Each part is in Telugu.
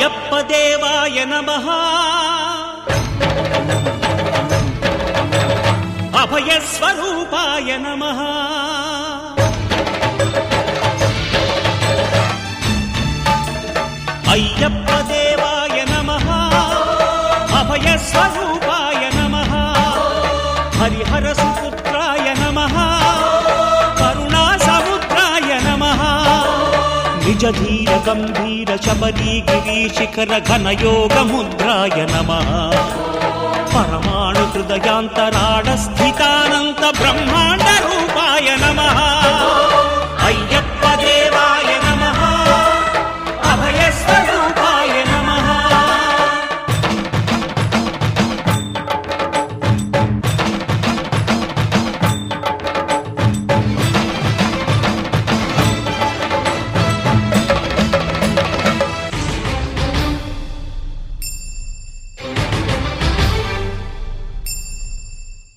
అయ్యప్ప దేవాయ నమః అభయ స్వరూపాయ నమః అయ్యప్ప దేవాయ నమః అభయ స్వరూపాయ నమః హరిహర సుపుత్రాయ నమః కరుణా సముద్రాయ నమః నిజ ధీర గంభీర శబరీ గిరి శిఖర ఘన యోగ ముద్రాయ నమః పరమాణు హృదయాంతరాడ స్థితానంత బ్రహ్మాండ రూపాయ నమః అయ్యప్ప దేవాయ నమః అభయ స్వరూపాయ నమః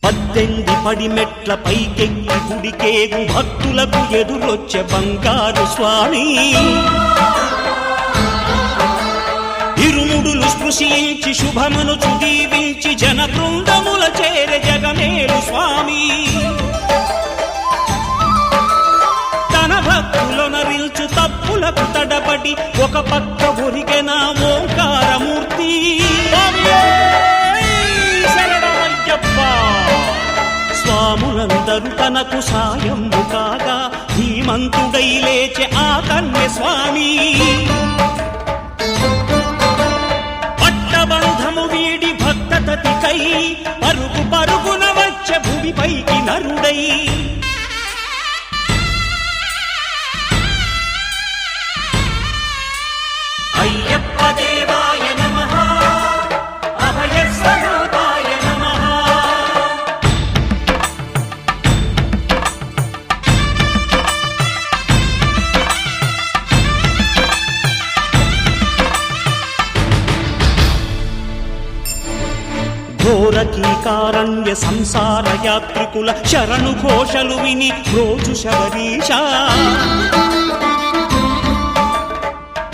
పద్దెంది పడిమెట్ల పైకెక్కి గుడికేగు భక్తులకు ఎదురొచ్చే బంగారు స్వామి ఇరుముడులు స్పృశించి శుభమనుచు దీవించి జన బృందముల చేరే జగమేలు స్వామి తన భక్తులొనరిల్చు తప్పులకు తడబడి ఒక పక్క ఒరిగెన ఓంకారమూర్తి స్వాములందరూ తనకు సాయము కాగా ధీమంతుడై లేచే ఆ కన్య స్వామి పట్టబంధము వీడి భక్తతతికై పరుగు పరుగున వచ్చే భూమిపైకి నరుడై అయ్యప్ప దేవాయ నమః అభయ స్వరూపాయ నమః ఘోరకీకారణ్య సంసార యాత్రికుల శరణు ఘోషలు విని రోజు శబరీష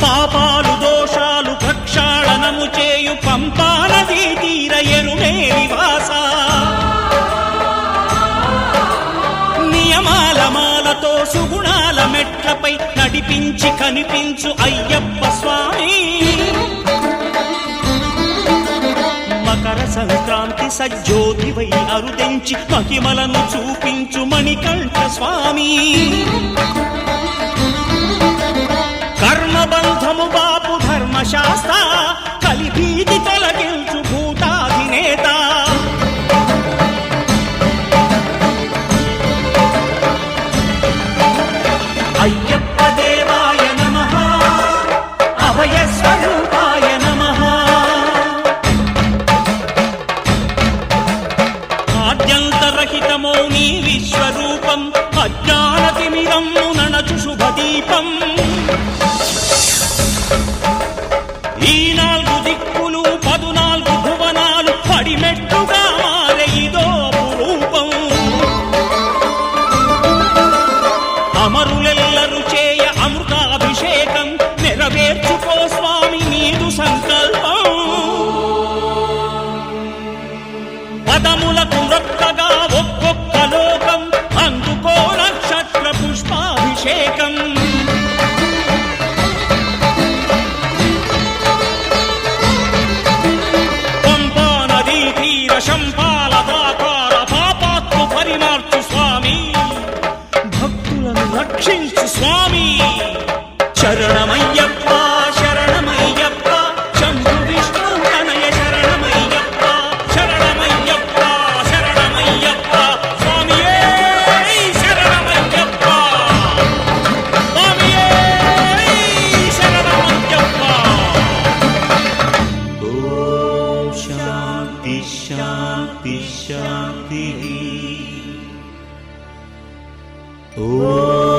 పాపాలు దోషాలు ప్రక్షాళనము చేయు పంపానదీ తీర ఎరుమే నివాస నియమాల మాలతో సుగుణాల మెట్లపై నడిపించి కనిపించు అయ్యప్ప స్వామి మకర సంక్రాంతి సజ్జోతివై అరుదెంచి మహిమలను చూపించు మణికంఠ స్వామి కర్మబంధము బాపు ధర్మశాస్త్ర కలిభీతి తొలగించు భూతాధినేత అయ్యప్ప దేవాయ నమః అభయ స్వరూపాయ నమః ఆద్యంతరహితమో నీ విశ్వరూపం అజ్ఞానతిమిరమ్ము ననచు శుభదీపం ఈ 4 దిక్కులు 14 భువనాలు పడిమెట్టుగా మారే ఇదో రూపం అమరులెల్లరు చేయ అమృతాభిషేకం నెరవేర్చుకో స్వామి నీదు సంకల్పం పదములకు రొక్కగా ఒక్కొక్క లోకం అందుకో నక్షత్ర పుష్పాభిషేకం పంపా నదీ తీర శంపాల దాకార పాపాత్ము పరిమార్చు స్వామి భక్తులను రక్షించు స్వామి శరణమయ్యప్ప శరణమయ్యప్ప శంభు విష్ణు తనయ శరణమయ్యప్ప శరణమయ్యప్ప శరణమయ్యప్ప స్వామియే శరణమయ్యప్ప స్వామియే శరణమయ్యప్ప ఓం శాంతి శాంతి శాంతి ఓం